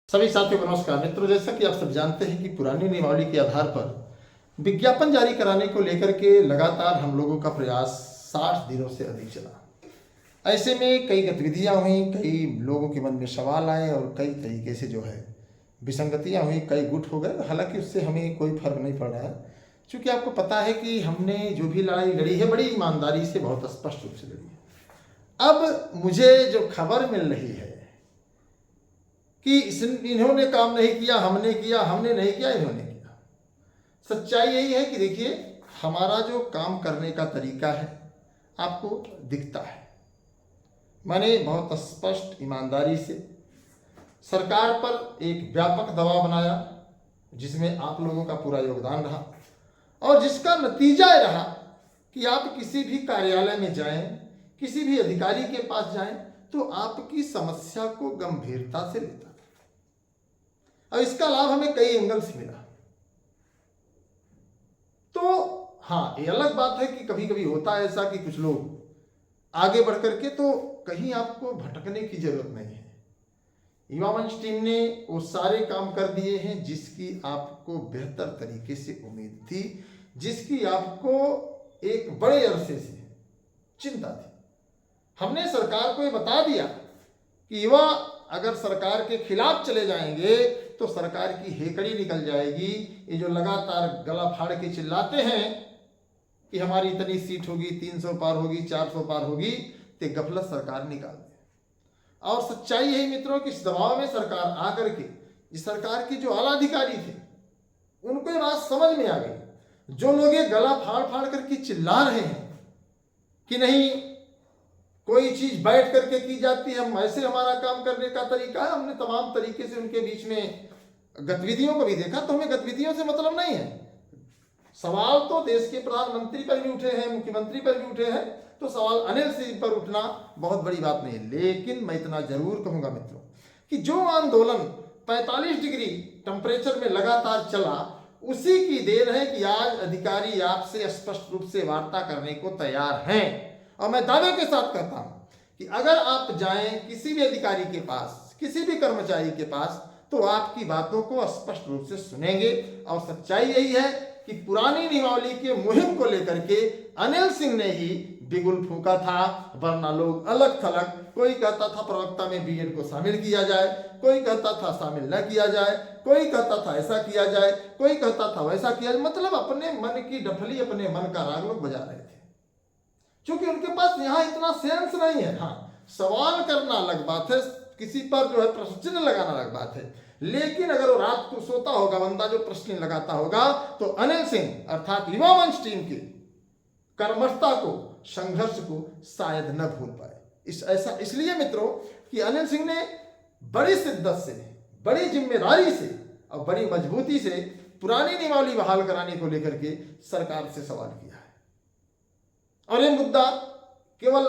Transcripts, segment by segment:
सभी साथियों को नमस्कार। मित्रों, जैसा कि आप सब जानते हैं कि पुरानी नियमावली के आधार पर विज्ञापन जारी कराने को लेकर के लगातार हम लोगों का प्रयास 60 दिनों से अधिक चला। ऐसे में कई गतिविधियां हुई, कई लोगों के मन में सवाल आए और कई तरीके से जो है विसंगतियां हुई, कई गुट हो गए। हालांकि उससे हमें कोई फर्क नहीं पड़ रहा है, क्योंकि आपको पता है कि हमने जो भी लड़ाई लड़ी है बड़ी ईमानदारी से, बहुत स्पष्ट रूप से लड़ी है। अब मुझे जो खबर मिल रही है कि इन्होंने काम नहीं किया, हमने किया, हमने नहीं किया, इन्होंने किया। सच्चाई यही है कि देखिए, हमारा जो काम करने का तरीका है आपको दिखता है। मैंने बहुत स्पष्ट ईमानदारी से सरकार पर एक व्यापक दबाव बनाया, जिसमें आप लोगों का पूरा योगदान रहा और जिसका नतीजा रहा कि आप किसी भी कार्यालय में जाएं, किसी भी अधिकारी के पास जाएं, तो आपकी समस्या को गंभीरता से लेता। अब इसका लाभ हमें कई एंगल से मिला। तो हाँ, ये अलग बात है कि कभी कभी होता है ऐसा कि कुछ लोग आगे बढ़ करके, तो कहीं आपको भटकने की जरूरत नहीं है। युवा मंच टीम ने वो सारे काम कर दिए हैं जिसकी आपको बेहतर तरीके से उम्मीद थी, जिसकी आपको एक बड़े अरसे से चिंता थी। हमने सरकार को ये बता दिया कि युवा अगर सरकार के खिलाफ चले जाएंगे तो सरकार की हेकड़ी निकल जाएगी। ये जो लगातार गला फाड़ के चिल्लाते हैं कि हमारी इतनी सीट होगी, 300 पार होगी, 400 पार होगी, ते गफलत सरकार निकाल दे। और सच्चाई यही मित्रों कि इस दबाव में सरकार आकर के, इस सरकार के जो आला अधिकारी थे उनको ये बात समझ में आ गई। जो लोग ये गला फाड़ फाड़ करके चिल्ला रहे हैं कि नहीं कोई चीज बैठ करके की जाती है, हम ऐसे हमारा काम करने का तरीका है, हमने तमाम तरीके से उनके बीच में गतिविधियों को भी देखा। तो हमें गतिविधियों से मतलब नहीं है। सवाल तो देश के प्रधानमंत्री पर भी उठे हैं, मुख्यमंत्री पर भी उठे हैं, तो सवाल अनिल सिंह पर उठना बहुत बड़ी बात नहीं है। लेकिन मैं इतना जरूर कहूंगा मित्रों कि जो आंदोलन 45 डिग्री टेम्परेचर में लगातार चला, उसी की देर है कि आज अधिकारी आपसे स्पष्ट रूप से वार्ता करने को तैयार हैं। और मैं दावे के साथ कहता हूं कि अगर आप जाएं किसी भी अधिकारी के पास, किसी भी कर्मचारी के पास, तो आपकी बातों को स्पष्ट रूप से सुनेंगे। और सच्चाई यही है कि पुरानी नियमावली के मुहिम को लेकर के अनिल सिंह ने ही बिगुल फूंका था, वरना लोग अलग थलग, कोई कहता था प्रवक्ता में बीएड को शामिल किया जाए, कोई कहता था शामिल न किया जाए, कोई कहता था ऐसा किया जाए, कोई कहता था वैसा किया जाए। मतलब अपने मन की डफली, अपने मन का राग लोग बजा रहे थे, क्योंकि उनके पास यहाँ इतना सेंस नहीं है। हाँ, सवाल करना अलग बात है, किसी पर जो है प्रश्न चिन्ह लगाना अलग बात है, लेकिन अगर वो रात को सोता होगा बंदा जो प्रश्न लगाता होगा, तो अनिल सिंह अर्थात युवा मंच टीम की कर्मठता को, संघर्ष को शायद न भूल पाए। इसलिए मित्रों कि अनिल सिंह ने बड़ी शिद्दत से, बड़ी जिम्मेदारी से और बड़ी मजबूती से पुरानी नियमावली बहाल कराने को लेकर के सरकार से सवाल किया है। और ये मुद्दा केवल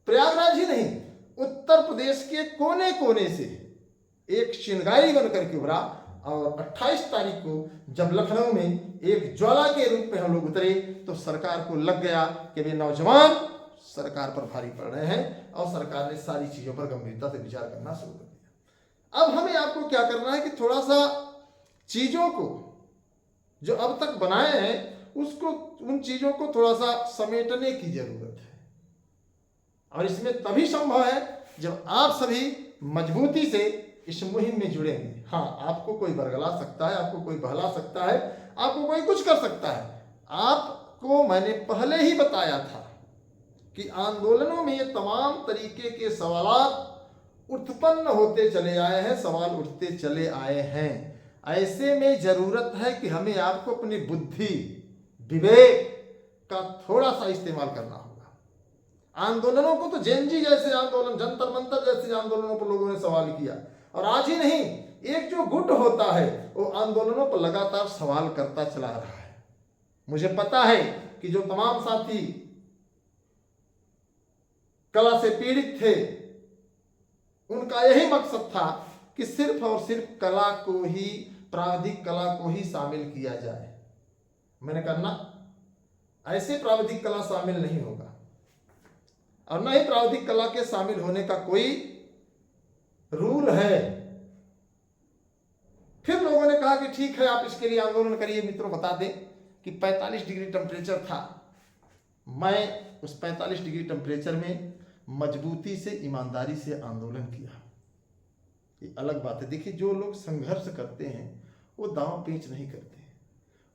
प्रयागराज ही नहीं, उत्तर प्रदेश के कोने कोने से एक चिंगारी बनकर के उभरा। और 28 तारीख को जब लखनऊ में एक ज्वाला के रूप में हम लोग उतरे, तो सरकार को लग गया कि वे नौजवान सरकार पर भारी पड़ रहे हैं, और सरकार ने सारी चीजों पर गंभीरता से विचार करना शुरू कर दिया। अब हमें आपको क्या करना है कि थोड़ा सा चीजों को जो अब तक बनाए हैं, उसको, उन चीजों को थोड़ा सा समेटने की जरूरत है। और इसमें तभी संभव है जब आप सभी मजबूती से इस मुहिम में जुड़ेंगे। हाँ, आपको कोई बरगला सकता है, आपको कोई बहला सकता है, आपको कोई कुछ कर सकता है। आपको मैंने पहले ही बताया था कि आंदोलनों में ये तमाम तरीके के सवाल उत्पन्न होते चले आए हैं, सवाल उठते चले आए हैं। ऐसे में जरूरत है कि हमें आपको अपनी बुद्धि, विवेक का थोड़ा सा इस्तेमाल करना होगा। आंदोलनों को तो जेनजी जैसे आंदोलन, जंतर मंतर जैसे आंदोलनों पर लोगों ने सवाल किया, और आज ही नहीं, एक जो गुट होता है वो आंदोलनों पर लगातार सवाल करता चला रहा है। मुझे पता है कि जो तमाम साथी कला से पीड़ित थे, उनका यही मकसद था कि सिर्फ और सिर्फ कला को ही, प्राविधिक कला को ही शामिल किया जाए। मैंने कहा ना, ऐसे प्राविधिक कला शामिल नहीं होगा, और न ही प्राविधिक कला के शामिल होने का कोई रूल है। फिर लोगों ने कहा कि ठीक है आप इसके लिए आंदोलन करिए। मित्रों बता दें कि 45 डिग्री टेम्परेचर था। मैं उस 45 डिग्री टेम्परेचर में मजबूती से, ईमानदारी से आंदोलन किया। ये अलग बात है। देखिए, जो लोग संघर्ष करते हैं वो दांव पेच नहीं करते,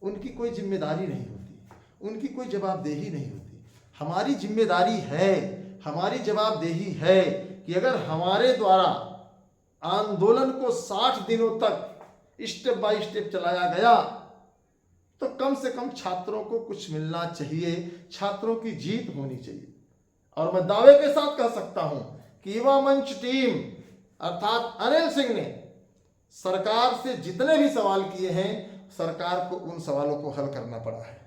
उनकी कोई जिम्मेदारी नहीं होती, उनकी कोई जवाबदेही नहीं होती। हमारी जिम्मेदारी है, हमारी जवाबदेही है कि अगर हमारे द्वारा आंदोलन को 60 दिनों तक स्टेप बाय स्टेप चलाया गया तो कम से कम छात्रों को कुछ मिलना चाहिए, छात्रों की जीत होनी चाहिए। और मैं दावे के साथ कह सकता हूं कि युवा मंच टीम अर्थात अनिल सिंह ने सरकार से जितने भी सवाल किए हैं, सरकार को उन सवालों को हल करना पड़ा है।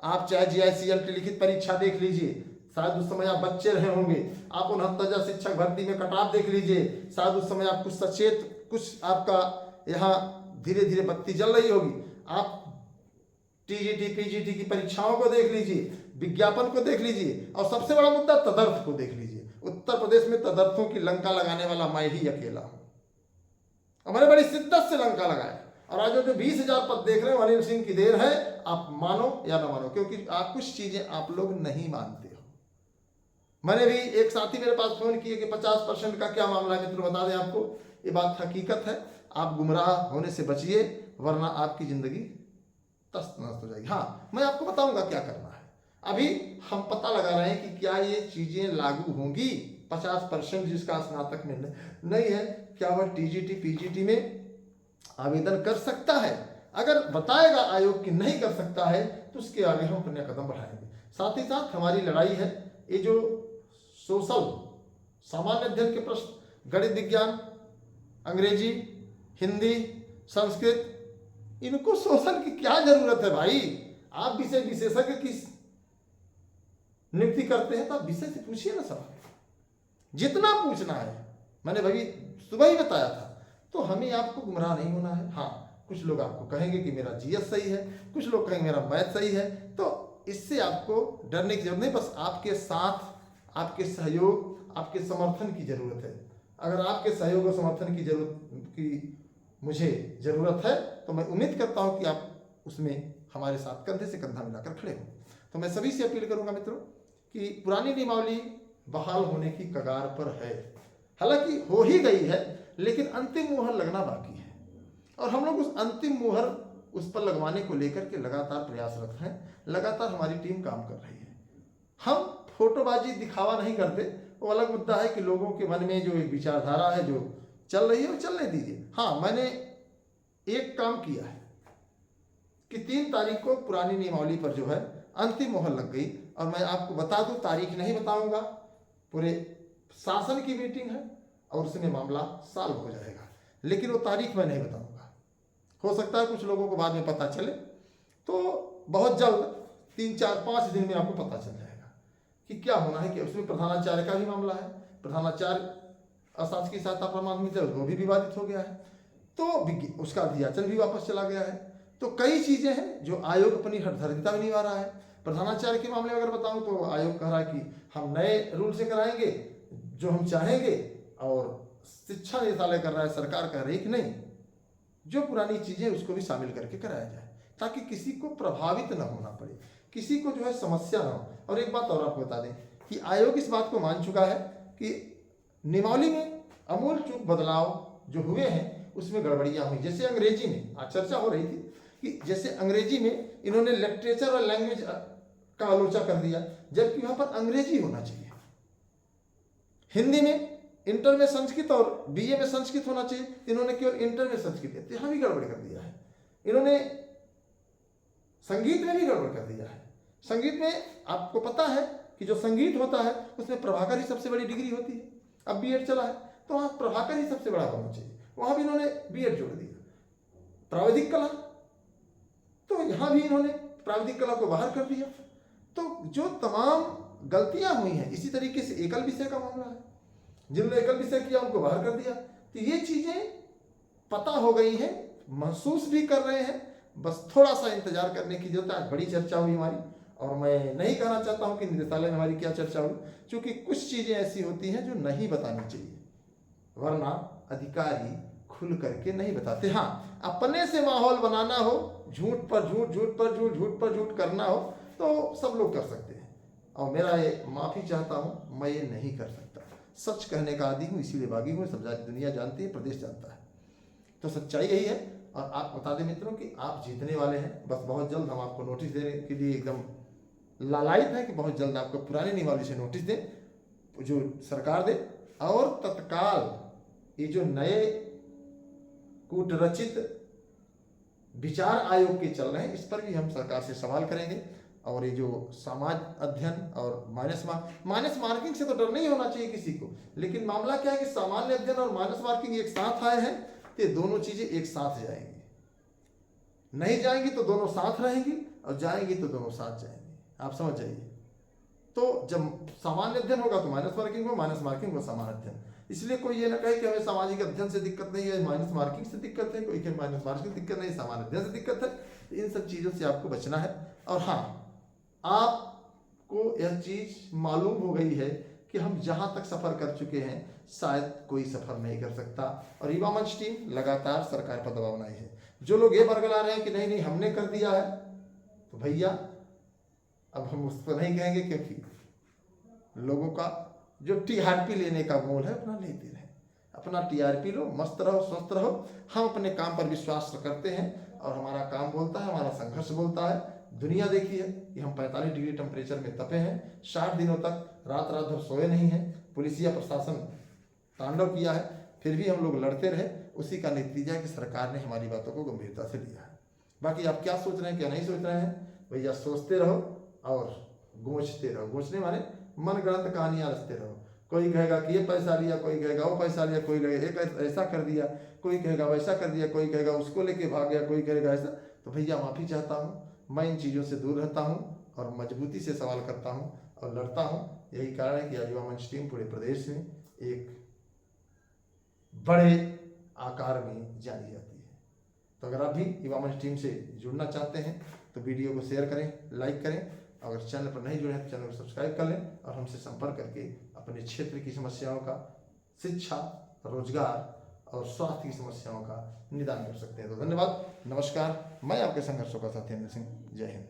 आप चाहे GICLT लिखित परीक्षा देख लीजिए, शायद उस समय आप बच्चे रहे होंगे, आप 69 शिक्षक भर्ती में कटाव देख लीजिए, शायद उस समय आप कुछ सचेत, कुछ आपका यहाँ धीरे धीरे बत्ती जल रही होगी। आप TGT PGT की परीक्षाओं को देख लीजिए, विज्ञापन को देख लीजिए, और सबसे बड़ा मुद्दा तदर्थ को देख लीजिए। उत्तर प्रदेश में तदर्थों की लंका लगाने वाला मैं ही अकेला हूं। हमारे बड़ी शिद्दत से लंका लगाए, और आज जो 20,000 पद देख रहे हो अनिल सिंह की देर है। आप मानो या ना मानो, क्योंकि आप कुछ चीजें आप लोग नहीं मानते हो। मैंने भी एक साथी मेरे पास फोन किए कि 50% का क्या मामला है। मित्रों बता दें आपको, ये बात हकीकत है। आप गुमराह होने से बचिए, वरना आपकी जिंदगी तस्त नस्त हो जाएगी। हाँ, मैं आपको बताऊंगा क्या करना है। अभी हम पता लगा रहे हैं कि क्या ये चीजें लागू होंगी। 50% जिसका स्नातक में नहीं है, क्या वह TGT PGT में आवेदन कर सकता है? अगर बताएगा आयोग कि नहीं कर सकता है तो उसके आगे हम अपने कदम बढ़ाएंगे। साथ ही साथ हमारी लड़ाई है ये जो सोशल सामान्य अध्ययन के प्रश्न, गणित, विज्ञान, अंग्रेजी, हिंदी, संस्कृत, इनको शोषण की क्या जरूरत है भाई? आप विषय विशेषज्ञ की नियुक्ति करते हैं तो आप विषय से पूछिए ना सवाल, जितना पूछना है। मैंने भाई सुबह ही बताया था। तो हमें आपको गुमराह नहीं होना है। हाँ, कुछ लोग आपको कहेंगे कि मेरा GS सही है, कुछ लोग कहेंगे मेरा मैथ सही है, तो इससे आपको डरने की जरूरत नहीं। बस आपके साथ, आपके सहयोग, आपके समर्थन की जरूरत है। अगर आपके सहयोग और समर्थन की मुझे जरूरत है तो मैं उम्मीद करता हूं कि आप उसमें हमारे साथ कंधे से कंधा मिलाकर खड़े हो। तो मैं सभी से अपील करूंगा मित्रों कि पुरानी नियमावली बहाल होने की कगार पर है। हालांकि हो ही गई है, लेकिन अंतिम मुहर लगना बाकी है, और हम लोग उस अंतिम मुहर उस पर लगवाने को लेकर के लगातार प्रयासरत हैं। लगातार हमारी टीम काम कर रही है। हम फोटोबाजी, दिखावा नहीं करते। वो अलग मुद्दा है कि लोगों के मन में जो एक विचारधारा है जो चल रही है वो चलने दीजिए। हाँ, मैंने एक काम किया है कि 3 तारीख को पुरानी नियमावली पर जो है अंतिम मोहर लग गई, और मैं आपको बता दूं, तारीख नहीं बताऊंगा, पूरे शासन की मीटिंग है और उसमें मामला सॉल्व हो जाएगा, लेकिन वो तारीख मैं नहीं बताऊंगा। हो सकता है कुछ लोगों को बाद में पता चले, तो बहुत जल्द 3, 4, 5 दिन में आपको पता चल जाएगा कि क्या होना है। कि उसमें प्रधानाचार्य का भी मामला है। प्रधानाचार्य अशासकीय सहायता प्रमाण मिलता है, वो भी विवादित हो गया है, तो उसका अध्याचन भी वापस चला गया है। तो कई चीजें हैं जो आयोग अपनी हठधर्मिता में निभा रहा है। प्रधानाचार्य के मामले में अगर बताऊं तो आयोग कह रहा है कि हम नए रूल से कराएंगे जो हम चाहेंगे, और शिक्षा निदेशालय कर रहा है, सरकार कह रही कि नहीं, जो पुरानी चीजें उसको भी शामिल करके कराया जाए, ताकि किसी को प्रभावित न होना पड़े, किसी को जो है समस्या न हो। और एक बात और आपको बता दें कि आयोग इस बात को मान चुका है कि नियमावली में अमूल चूक बदलाव जो हुए हैं उसमें गड़बड़ियां हुई। जैसे अंग्रेजी में आज चर्चा हो रही थी कि जैसे अंग्रेजी में इन्होंने लिटरेचर और लैंग्वेज का आलोचना कर दिया, जबकि वहां पर अंग्रेजी होना चाहिए। हिंदी में इंटर में संस्कृत और BA में संस्कृत होना चाहिए, इन्होंने केवल इंटर में संस्कृत, यहां भी गड़बड़ कर दिया है। इन्होंने संगीत में भी गड़बड़ कर दिया है। संगीत में आपको पता है कि जो संगीत होता है उसमें प्रभाकर ही सबसे बड़ी डिग्री होती है। अब B.Ed चला है तो वहां प्रभाकर ही सबसे बड़ा होना चाहिए, वहां भी इन्होंने B.Ed जोड़ दिया। प्राविधिक कला, तो यहां भी इन्होंने प्राविधिक कला को बाहर कर दिया। तो जो तमाम गलतियां हुई हैं, इसी तरीके से एकल विषय का मामला है, जिन्होंने एकल विषय किया उनको बाहर कर दिया। तो ये चीजें पता हो गई हैं, महसूस भी कर रहे हैं, बस थोड़ा सा इंतजार करने की जरूरत है। आज बड़ी चर्चा हुई हमारी, और मैं नहीं कहना चाहता हूं कि निदेशालय में हमारी क्या चर्चा हुई, क्योंकि कुछ चीजें ऐसी होती हैं जो नहीं बतानी चाहिए, वरना अधिकारी खुल करके नहीं बताते। हाँ, अपने से माहौल बनाना हो, झूठ पर झूठ, झूठ पर झूठ, झूठ पर झूठ करना हो तो सब लोग कर सकते हैं, और मेरा ये माफ़ी चाहता हूँ, मैं ये नहीं कर सकता। सच कहने का आदी हूँ, इसीलिए बागी हूँ, सब दुनिया जानती है, प्रदेश जानता है। तो सच्चाई यही है। और आप बता दें मित्रों कि आप जीतने वाले हैं। बस बहुत जल्द हम आपको नोटिस देने के लिए एकदम लालायित हैं कि बहुत जल्द आपको पुरानी नियमावली से नोटिस दें, जो सरकार दे, और तत्काल ये जो नए कूटरचित विचार आयोग के चल रहे हैं, इस पर भी हम सरकार से सवाल करेंगे। और ये जो समाज अध्ययन और माइनस मार्किंग से तो डर नहीं होना चाहिए किसी को, लेकिन मामला क्या है कि सामान्य अध्ययन और माइनस मार्किंग एक साथ आए हैं, तो ये दोनों चीजें एक साथ जाएंगी। नहीं जाएंगी तो दोनों साथ रहेंगी, और जाएंगी तो दोनों साथ जाएंगी। आप समझ जाइए। तो जब सामान्य अध्ययन होगा तो माइनस मार्किंग हो, माइनस मार्किंग हो सामान्य अध्ययन। इसलिए कोई ये ना कहे कि हमें सामाजिक अध्ययन से दिक्कत नहीं है, माइनस मार्किंग से दिक्कत है, कोई कहे माइनस मार्किंग से दिक्कत नहीं, सामान्य अध्ययन से दिक्कत है। इन सब चीज़ों से आपको बचना है। और हाँ, आपको यह चीज़ मालूम हो गई है कि हम जहाँ तक सफ़र कर चुके हैं शायद कोई सफ़र नहीं कर सकता, और युवा मंच टीम लगातार सरकार पर दबाव बनाई है। जो लोग ये बरगला रहे हैं कि नहीं नहीं हमने कर दिया है, तो भैया अब हम उस पर नहीं कहेंगे, क्योंकि लोगों का जो टीआरपी लेने का मोल है अपना लेते रहे, अपना टीआरपी लो, मस्त रहो, स्वस्थ रहो। हम अपने काम पर विश्वास करते हैं, और हमारा काम बोलता है, हमारा संघर्ष बोलता है। दुनिया देखी है कि हम 45 डिग्री टेम्परेचर में तपे हैं, 60 दिनों तक रात रात भर सोए नहीं हैं, पुलिसिया प्रशासन तांडव किया है, फिर भी हम लोग लड़ते रहे। उसी का नतीजा है कि सरकार ने हमारी बातों को गंभीरता से लिया है। बाकी आप क्या सोच रहे हैं, क्या नहीं सोच रहे हैं, भैया सोचते रहो और गोंचते रहो। गोंचने माने मन गढ़ंत कहानियां रचते रहो। कोई कहेगा कि ये पैसा लिया, कोई कहेगा वो पैसा लिया, कोई कहेगा एक ऐसा कर दिया, कोई कहेगा वैसा कर दिया, कोई कहेगा उसको लेके भाग गया, कोई कहेगा ऐसा। तो भैया माफ़ी चाहता हूँ, मैं इन चीज़ों से दूर रहता हूँ और मजबूती से सवाल करता हूँ और लड़ता हूँ। यही कारण है कि आज युवा मंच टीम पूरे प्रदेश में एक बड़े आकार में जानी जाती है। तो अगर आप भी युवा मंच टीम से जुड़ना चाहते हैं तो वीडियो को शेयर करें, लाइक करें। अगर चैनल पर नहीं जुड़े हैं तो चैनल को सब्सक्राइब कर लें और हमसे संपर्क करके अपने क्षेत्र की समस्याओं का, शिक्षा, रोजगार और स्वास्थ्य की समस्याओं का निदान कर सकते हैं। तो धन्यवाद, नमस्कार। मैं आपके संघर्षों का साथी अनिल सिंह। जय हिंद।